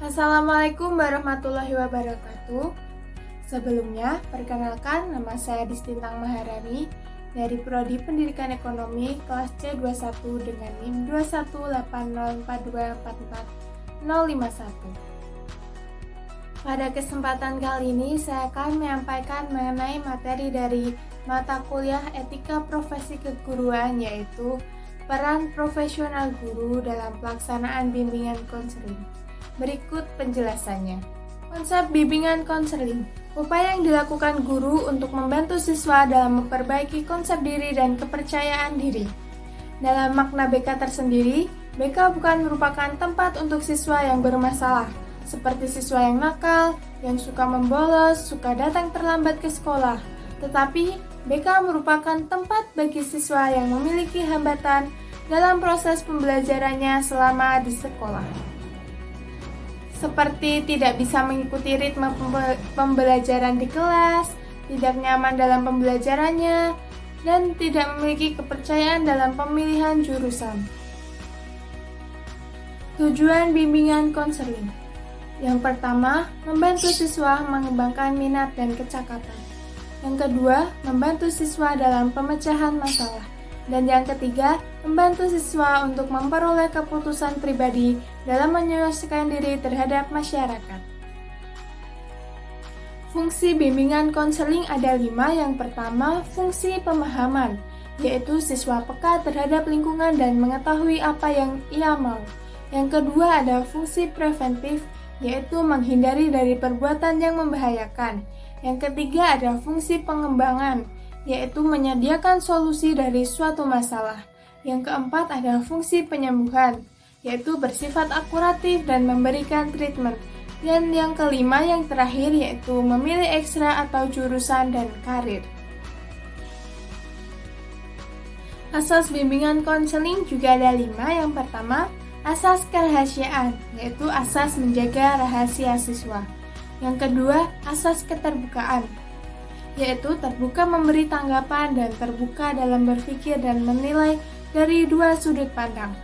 Assalamualaikum warahmatullahi wabarakatuh. Sebelumnya, perkenalkan nama saya Distintang Maharani dari Prodi Pendidikan Ekonomi kelas C21 dengan NIM 21804244051. Pada kesempatan kali ini, saya akan menyampaikan mengenai materi dari mata kuliah Etika Profesi Keguruan, yaitu peran profesional guru dalam pelaksanaan bimbingan konseling. Berikut penjelasannya. Konsep bimbingan konseling, upaya yang dilakukan guru untuk membantu siswa dalam memperbaiki konsep diri dan kepercayaan diri. Dalam makna BK tersendiri, BK bukan merupakan tempat untuk siswa yang bermasalah, seperti siswa yang nakal, yang suka membolos, suka datang terlambat ke sekolah. Tetapi, BK merupakan tempat bagi siswa yang memiliki hambatan dalam proses pembelajarannya selama di sekolah. Seperti tidak bisa mengikuti ritme pembelajaran di kelas, tidak nyaman dalam pembelajarannya, dan tidak memiliki kepercayaan dalam pemilihan jurusan. Tujuan bimbingan konseling. Yang pertama, membantu siswa mengembangkan minat dan kecakapan. Yang kedua, membantu siswa dalam pemecahan masalah. Dan yang ketiga, membantu siswa untuk memperoleh keputusan pribadi dalam menyesuaikan diri terhadap masyarakat. Fungsi bimbingan konseling ada 5. Yang pertama, fungsi pemahaman, yaitu siswa peka terhadap lingkungan dan mengetahui apa yang ia mau. Yang kedua ada fungsi preventif, yaitu menghindari dari perbuatan yang membahayakan. Yang ketiga ada fungsi pengembangan, yaitu menyediakan solusi dari suatu masalah. Yang keempat ada fungsi penyembuhan, yaitu bersifat akuratif dan memberikan treatment. Dan yang kelima, yang terakhir, yaitu memilih ekstra atau jurusan dan karir. Asas bimbingan konseling juga ada 5. Yang pertama, asas kerahasiaan, yaitu asas menjaga rahasia siswa. Yang kedua, asas keterbukaan, yaitu terbuka memberi tanggapan dan terbuka dalam berpikir dan menilai dari 2 sudut pandang.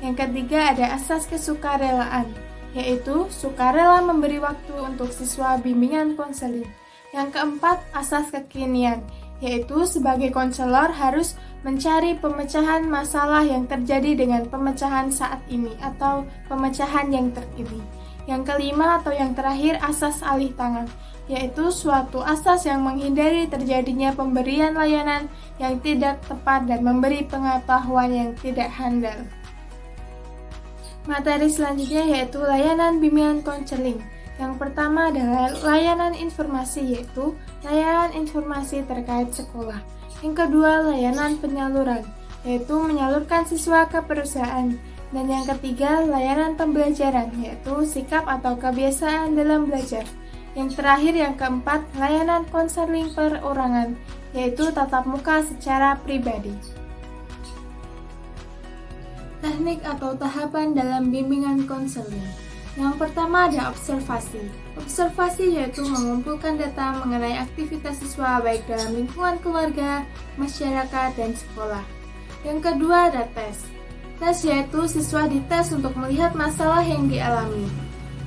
Yang ketiga ada asas kesukarelaan, yaitu sukarela memberi waktu untuk siswa bimbingan konseling. Yang keempat, asas kekinian, yaitu sebagai konselor harus mencari pemecahan masalah yang terjadi dengan pemecahan saat ini atau pemecahan yang terkini. Yang kelima atau yang terakhir, asas alih tangan, yaitu suatu asas yang menghindari terjadinya pemberian layanan yang tidak tepat dan memberi pengetahuan yang tidak handal. Materi selanjutnya yaitu layanan bimbingan konseling. Yang pertama adalah layanan informasi, yaitu layanan informasi terkait sekolah. Yang kedua, layanan penyaluran, yaitu menyalurkan siswa ke perusahaan. Dan yang ketiga, layanan pembelajaran, yaitu sikap atau kebiasaan dalam belajar. Yang terakhir, yang keempat, layanan konseling perorangan, yaitu tatap muka secara pribadi. Teknik atau tahapan dalam bimbingan konseling. Yang pertama ada observasi. Observasi yaitu mengumpulkan data mengenai aktivitas siswa baik dalam lingkungan keluarga, masyarakat, dan sekolah. Yang kedua ada tes. Tes yaitu siswa dites untuk melihat masalah yang dialami.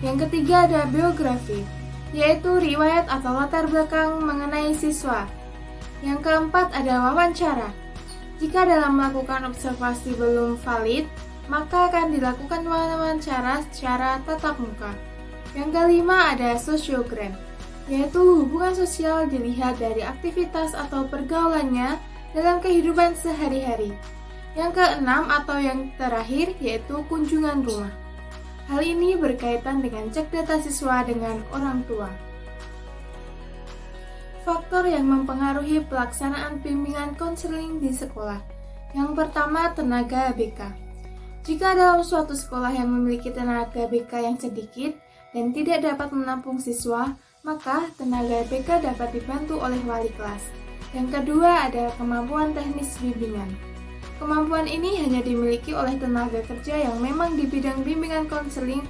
Yang ketiga ada biografi, yaitu riwayat atau latar belakang mengenai siswa. Yang keempat ada wawancara. Jika dalam melakukan observasi belum valid, maka akan dilakukan wawancara secara tatap muka. Yang kelima ada sosiogram, yaitu hubungan sosial dilihat dari aktivitas atau pergaulannya dalam kehidupan sehari-hari. Yang keenam atau yang terakhir yaitu kunjungan rumah. Hal ini berkaitan dengan cek data siswa dengan orang tua. Faktor yang mempengaruhi pelaksanaan bimbingan konseling di sekolah. Yang pertama, tenaga BK. Jika dalam suatu sekolah yang memiliki tenaga BK yang sedikit dan tidak dapat menampung siswa, maka tenaga BK dapat dibantu oleh wali kelas. Yang kedua ada kemampuan teknis bimbingan. Kemampuan ini hanya dimiliki oleh tenaga kerja yang memang di bidang bimbingan konseling,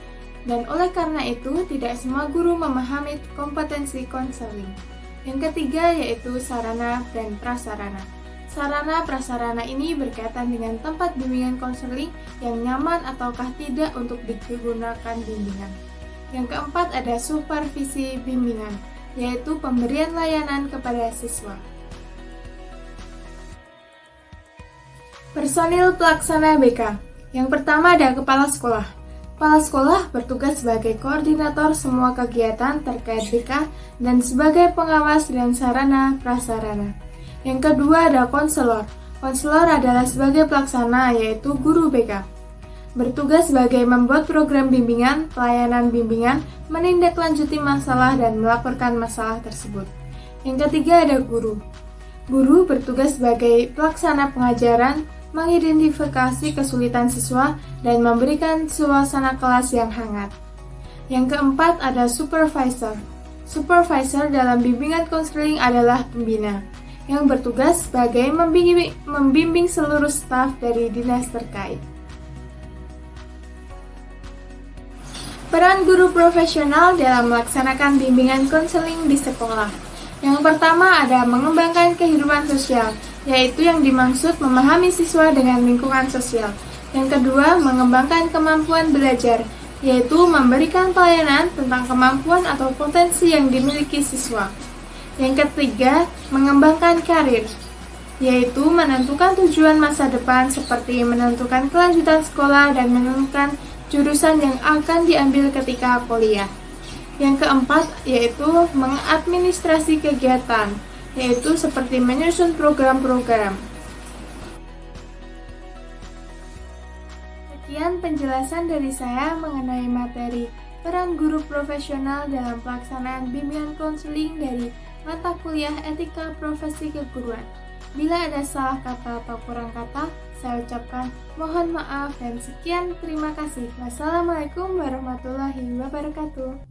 dan oleh karena itu tidak semua guru memahami kompetensi konseling. Yang ketiga yaitu sarana dan prasarana. Sarana prasarana ini berkaitan dengan tempat bimbingan konseling yang nyaman ataukah tidak untuk digunakan bimbingan. Yang keempat ada supervisi bimbingan, yaitu pemberian layanan kepada siswa. Personil pelaksana BK. Yang pertama ada kepala sekolah. Kepala sekolah bertugas sebagai koordinator semua kegiatan terkait BK dan sebagai pengawas dan sarana prasarana. Yang kedua ada konselor. Konselor adalah sebagai pelaksana, yaitu guru BK. Bertugas sebagai membuat program bimbingan, pelayanan bimbingan, menindaklanjuti masalah dan melaporkan masalah tersebut. Yang ketiga ada guru. Guru bertugas sebagai pelaksana pengajaran, mengidentifikasi kesulitan siswa, dan memberikan suasana kelas yang hangat. Yang keempat ada supervisor. Supervisor dalam bimbingan konseling adalah pembina, yang bertugas sebagai membimbing seluruh staf dari dinas terkait. Peran guru profesional dalam melaksanakan bimbingan konseling di sekolah. Yang pertama ada mengembangkan kehidupan sosial, yaitu yang dimaksud memahami siswa dengan lingkungan sosial. Yang kedua, mengembangkan kemampuan belajar, yaitu memberikan pelayanan tentang kemampuan atau potensi yang dimiliki siswa. Yang ketiga, mengembangkan karir, yaitu menentukan tujuan masa depan seperti menentukan kelanjutan sekolah dan menentukan jurusan yang akan diambil ketika kuliah. Yang keempat, yaitu mengadministrasi kegiatan, yaitu seperti menyusun program-program. Sekian penjelasan dari saya mengenai materi peran guru profesional dalam pelaksanaan bimbingan konseling dari mata kuliah Etika Profesi Keguruan. Bila ada salah kata atau kurang kata, saya ucapkan mohon maaf dan sekian, terima kasih. Wassalamualaikum warahmatullahi wabarakatuh.